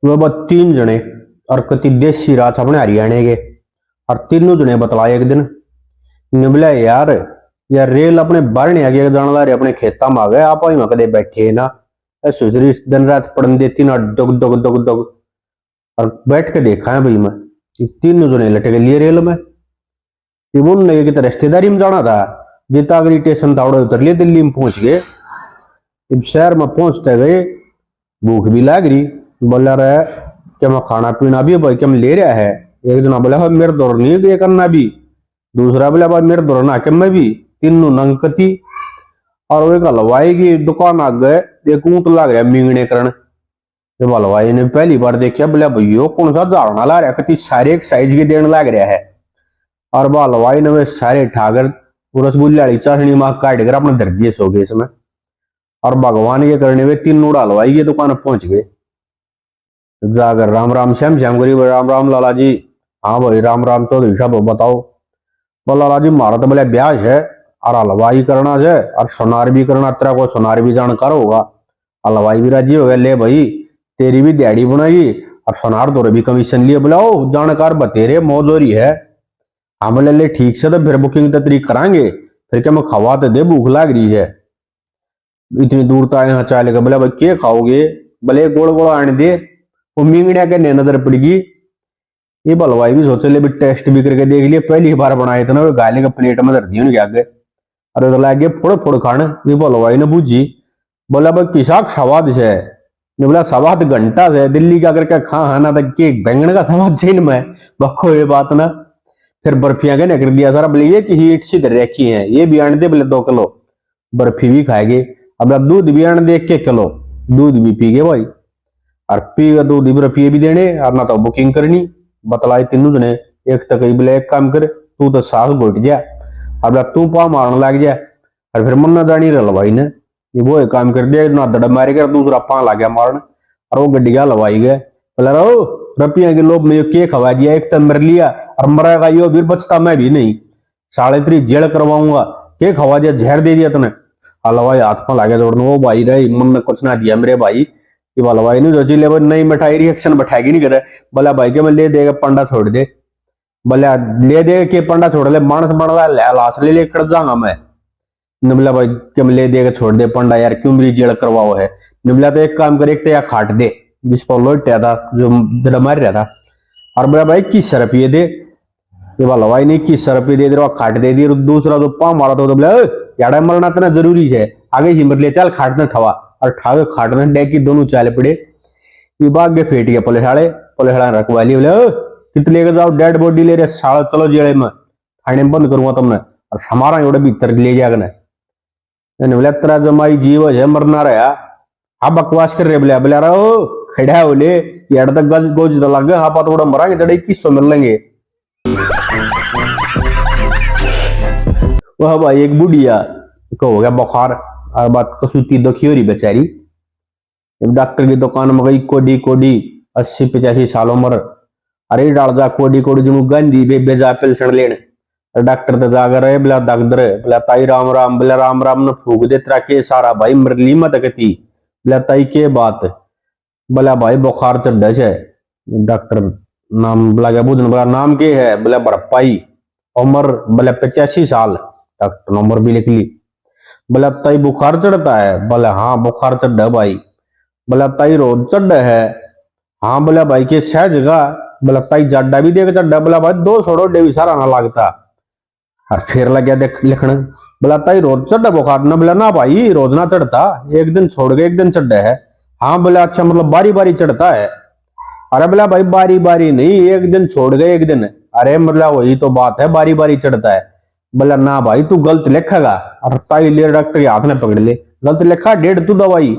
वह बस तीन जने और कति देसी रात अपने हरियाणा के और तीनों जने बतलाए एक दिन निबला यार रेल अपने बारने आगे जाने ला रहे अपने खेता में आ गए आप ही कदे बैठे ना सुजरी दिन रात पढ़न देती ना डग डग डग डग और बैठ के देखा है भाई मैं तीनों जने लटके लिए रेल में इवन लगे कि तो रिश्तेदारी में जाना था जितागरी स्टेशन तावड़े उतर लिए दिल्ली में पहुंच गए। इब शहर में पहुंचते गए भूख भी लग रही बोला रहा क्या मैं खाना पीना भी भाई क्या ले रहा है। एक जना बोला भाई मेरे दौर नहीं गए करना भी दूसरा बोला भाई मेरे दौर ना के मैं भी तीनों नंकती और वो एक हलवाई की दुकान आ गए एक ऊंट लग रहा मींगने करण जब हलवाई ने पहली बार देखा बोला भैया कौन सा झाड़ना ला रहा कति सारे एक साइज के देने लग रहा है और वह हलवाई ने वे सारे ठाकर रसगुल्ले वाली चाशनी माँ काट कर अपने धर दिए सो गए इसमें और भगवान के करने वे तीन नूड़ा हलवाई की दुकान पहुंच गए। जाकर राम राम श्याम श्याम गरीब राम राम लाला जी। हाँ भाई राम राम चौधरी साहब बताओ। बोला लाला जी मारा तो बोले ब्याज है और हलवाई करना है और सोनार भी करना तेरा को सोनार भी जानकार होगा। हलवाई भी राजी हो गया ले भाई तेरी भी दिहाड़ी बनाई और सोनार दौरे भी कमीशन लिए बोला ओ जानकार बतेरे मौजोरी है। हाँ बोले ले ठीक से तो फिर बुकिंग तो तरीक कराएंगे फिर क्या मैं खवा तो दे भूख लाग रही है इतनी दूर तो आए यहाँ चाय बोले भाई क्या खाओगे बोले गोड़ गोड़ आने दे वो मींगड़िया के नजर पड़गी। ये हलवाई भी सोचे ले भी टेस्ट भी करके देख लिया पहली बार बनाए थे ना वो गाले का प्लेट में धर दिया उनके आगे अरे तो लागे फोड़ फोड़ खाने ये हलवाई ने बूझी बोला भाई किसा स्वाद से बोला स्वाद घंटा से दिल्ली का करके खा ना था कि बैंगन का स्वाद से इनमें बखो ये बात ना फिर बर्फियां के कर दिया सारा बोले ये किसी ईट सी रखी है ये भी आने दे बोले 2 किलो बर्फी भी खाएंगे अब दूध भी आने दे 1 किलो दूध भी पी गए भाई और पी दूध बर्फी भी देने और ना तो बुकिंग करनी बतलाई तीनों जने एक तक बोले एक काम कर तू तो सास घुट जा अब तू पा मारने लग जा और फिर मन जानी हलवाई ने वो एक काम कर दिया ना दड़ा मारे कर दूसरा पा लग गया मारन और वो गड्डिया लवाई गए बोला रो रुपया के लोभ में के खवा दिया एक तो मर लिया और मरेगा यो फिर बचता मैं भी नहीं 3.5 जेल करवाऊंगा के खवा दिया जहर दे दिया तने। हलवाई हाथ में लागे जोड़ने वो भाई रही मन ने कुछ ना दिया मेरे भाई ये हलवाई नहीं सोची ले नहीं मिठाई रिएक्शन बैठाएगी नहीं करे बोला भाई के मैं ले देगा पंडा छोड़ दे बोला ले दे के पंडा छोड़ ले मानस बन लाश ले कर जाऊंगा मैं निबला भाई के मैं ले देगा छोड़ दे पंडा यार क्यों मेरी जेल करवाओ है निबला तो एक काम करे एक तो या खाट दे जिस पर लोट रहा था जो जड़ा मार रहा था और बोला भाई 21 रुपये दे ये हलवाई ने 21 रुपये दे दे खाट दे दी दूसरा तो पा मारा तो बोला यार मरना इतना जरूरी है आगे हिम्मत ले चल खाटने ठवा और ठावे खाटने डेकी दोनों चाल पड़े ये बाग के फेट गया पुलिस रखवा ली बोले कित लेकर जाओ डेड बॉडी ले रहे साल चलो जेड़े में थाने में बंद करूंगा तुमने और हमारा एवढे भीतर ले जाकर बोला तेरा जमाई जीव है मरना रहा हाँ बकवास कर रहे बोले बोला रहा खड़ा बोले यार तक गज गोज लग हाँ पा थोड़ा मरा तेरे 2100 मिल लेंगे। वह भाई एक बुढ़िया को हो गया बुखार और बात कसूती दुखी हो रही बेचारी डॉक्टर की दुकान में गई कोडी 80-85 साल उम्र अरे डाल जा कोडी जुनू गांधी बेबे जा पेंशन लेने डॉक्टर तो जाकर रहे बोला डॉक्टर बोला ताई राम राम बोला राम राम ने फूक दे तेरा के सारा भाई मरली मत कती बोला ताई के बात बोला भाई बुखार चढ़ से डॉक्टर नाम बोला क्या बुझन बोला नाम के है बोला बरपाई उम्र बोला 85 साल डॉक्टर नंबर भी लिख ली बोला ताई बुखार चढ़ता है बोला हाँ बुखार चढ़ भाई बोला ताई रोज चढ़ है हाँ बोला भाई के सह जगह बोला ताई जाडा भी देख चढ़ा बोला भाई 2 छोड़ो डे भी सारा ना लगता और फिर लग गया देख लिखने बोला ताई रोज चढ़ा बुखार ना बोला ना भाई रोज ना चढ़ता एक दिन छोड़ के एक दिन चढ़ा है। हाँ बोला अच्छा मतलब बारी बारी चढ़ता है अरे बोला भाई बारी बारी नहीं एक दिन छोड़ गए एक दिन अरे मतलब वही तो बात है बारी बारी चढ़ता है बोला ना भाई तू गलत लिखेगा और ताई ले डॉक्टर के हाथ में पकड़ ले गलत लिखा 1.5 तू दवाई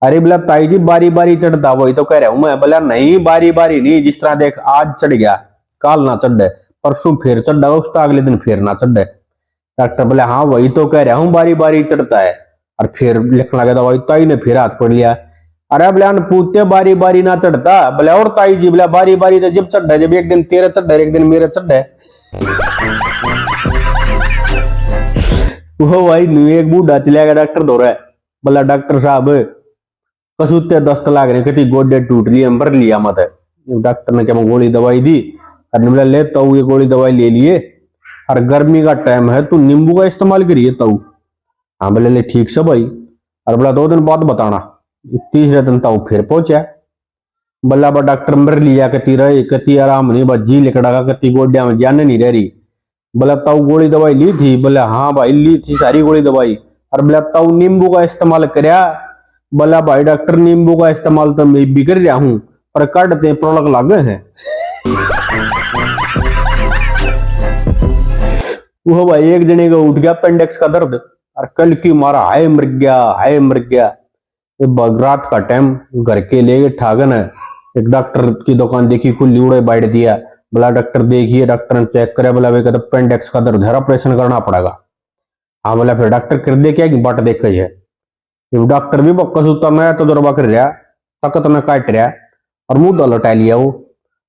अरे बोला ताई जी बारी बारी चढ़ता वही तो कह रहा हूं मैं बोला नहीं बारी बारी नहीं जिस तरह देख आज चढ़ गया काल ना चढ़ परसों फिर चढ़ा उस अगले दिन फिर ना चढ़ डॉक्टर बोले हाँ वही तो कह रहा हूँ बारी बारी चढ़ता है और फिर लिखने लगा दवाई ताई ने फिर हाथ पकड़ लिया अरे बोले पूछते बारी बारी ना चढ़ता बोले और ताई जी बोला बारी बारी तो जब चढ़ जब एक दिन तेरा चढ़ एक दिन मेरा चढ़ वो भाई एक बूढ़ा चला गया डॉक्टर दौरा बोला डॉक्टर साहब कसूते दस्त लाग रहे, कति गोडे टूट लिए, मर लिया मत। डॉक्टर ने क्या गोली दवाई दी और बोला ले ताऊ ये गोली दवाई ले लिए, और गर्मी का टाइम है तू नींबू का इस्तेमाल करिए ताऊ। हाँ बोले ले ठीक से भाई। और बोला 2 दिन बाद बताना। तीसरे दिन ताऊ फिर पहुंचा। बोला बा डॉक्टर मर लिया, कति रहे कति आराम नहीं, बस जी लिकड़ा कति गोड्या में जान नहीं रह रही। बोला ताऊ गोली दवाई ली थी? बोला हाँ भाई ली थी सारी गोली दवाई। और बोला ताऊ नींबू का इस्तेमाल करया? बोला भाई डॉक्टर नींबू का इस्तेमाल तो मैं भी कर रहा हूं, पर काटते प्रोडक्ट लागे हैं। वो भाई एक जने का उठ गया अपेंडिक्स का दर्द, और कल की मारा हाय मर गया, हाय मर गया। रात का टाइम घर के ले गए ठागन, एक डॉक्टर की दुकान देखी, खुली उड़े बैठ दिया। बोला डॉक्टर देखिए, डॉक्टर ने चेक करे, बोला भाई कहते अपेंडिक्स का दर्द है, ऑपरेशन करना पड़ेगा। हाँ बोला फिर डॉक्टर कर दे क्या कि बट देख है। डॉक्टर भी बक्कस उतरना तो तजुर्बा कर रहा, तकत में काट रहा, और मुंह लौटा लिया वो,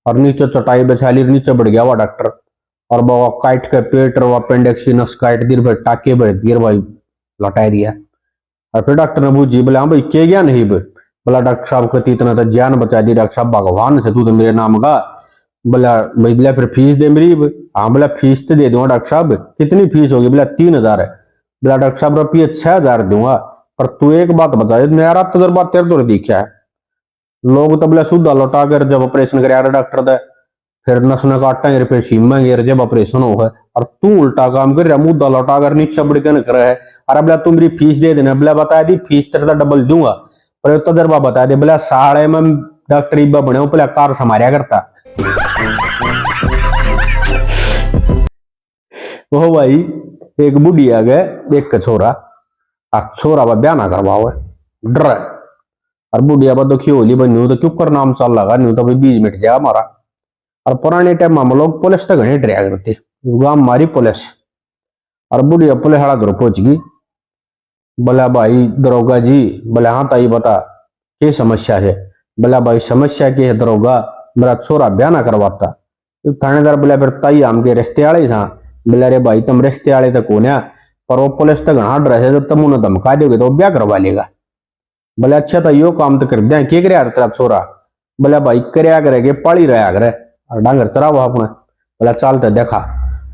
और नीचे चटाई बिछा ली, नीचे बढ़ गया हुआ डॉक्टर, और बाबा काट के पेट और अपेंडिक्स की नस काट दी, फिर टाके भर दिए भाई, लौटा दिया। और फिर डॉक्टर ने पूछी, बोला हाँ भाई के गया नहीं? बोला डॉक्टर साहब कहती इतना तो जान बचा दी डॉक्टर साहब, भगवान से तू तो मेरे नाम का। बोला भाई बोला फिर फीस दे मेरी। हाँ बोला फीस तो दे दूंगा डॉक्टर साहब। कितनी फीस होगी? बोला 3000 है। बोला डॉक्टर साहब रुपये 6000 दूंगा, पर तू एक बात बता, मेरा तजुर्बा तेरे तो दिखा है, लोग तो बोला सुधा लौटा कर जब ऑपरेशन कराया डॉक्टर दे, फिर नस न काटा रुपये सीमा गिर जब ऑपरेशन हो है, और तू उल्टा काम कर रहा, मुद्दा लौटा कर नीचे बढ़ के कर है। अरे बोला तू मेरी फीस दे देना। बोला बता दी फीस तेरे तो डबल दूंगा, पर तजर्बा बता दे। बोला साढ़े में डॉक्टर इब्बा बने बोला कार संभारिया करता। वो भाई एक बुढ़ी आ गए, एक छोरा, और छोरा बा ब्याह ना करवाओ डर है, और बुढ़िया बा दुखी होली बनी तो क्यों कर नाम चल लगा, नहीं तो भाई बीज मिट जाएगा हमारा। और पुराने टाइम में हम लोग पुलिस तो घने डरिया करते, गांव मारी पुलिस, और बुढ़िया पुलिस हाड़ा घर पहुंच गई। बोला भाई दरोगा जी, बोला हाँ ताई बता क्या समस्या है? बोला भाई समस्या क्या है दरोगा, मेरा छोरा ब्याह ना करवाता। तो थानेदार बोला फिर ताई हम के रिश्ते वाले था। बोला रे भाई तुम रिश्ते वाले तो कौन है, पर वो पुलिस तो घना डर है, जब तुम उन्हें धमका दोगे तो ब्याह करवा लेगा। बोले अच्छा तो यो काम तो कर दे, क्या करे तेरा छोरा? बोला भाई करया करेगे पाली रहा करे, और डांगर चरावा अपने। बोला चलते देखा,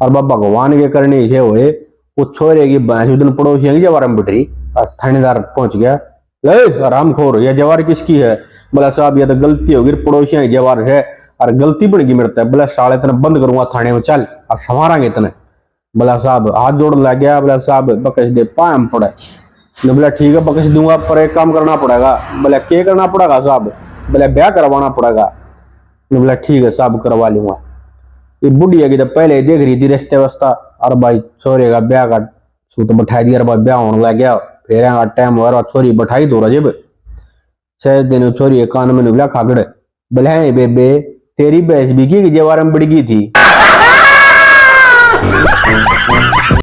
और बाबा भगवान के करने से हुए वो छोरे की भैंस दिन पड़ोसी की जवार में बिटरी, और थानेदार पहुंच गया, ले आराम खोर ये जवार किसकी है? बोला साहब ये तो गलती होगी, पड़ोसियों की जवार है, और गलती बन गई मेरे। बोला साले तने बंद करूंगा थाने में, चल और संवारांगे तने। बोला साहब हाथ जोड़ लग गया। बोला साहब बकस दे पाम पड़े। बोला ठीक है बकस दूंगा, पर एक काम करना पड़ेगा। बोला क्या करना पड़ेगा साहब? बोला ब्याह करवाना पड़ेगा। बोला ठीक है साहब करवा लूंगा। ये बुढ़िया की तो पहले देख रही थी रिश्ते व्यवस्था, और भाई छोरे का ब्याह का सूत बैठा दिया, भाई ब्याह होने लग गया, फिर टाइम हो रहा, छोरी बैठाई दो रजब 6 दिन छोरी कान में बोला खागड़। बोला है बेबे तेरी भैंस भी की जवार में बढ़ गई थी।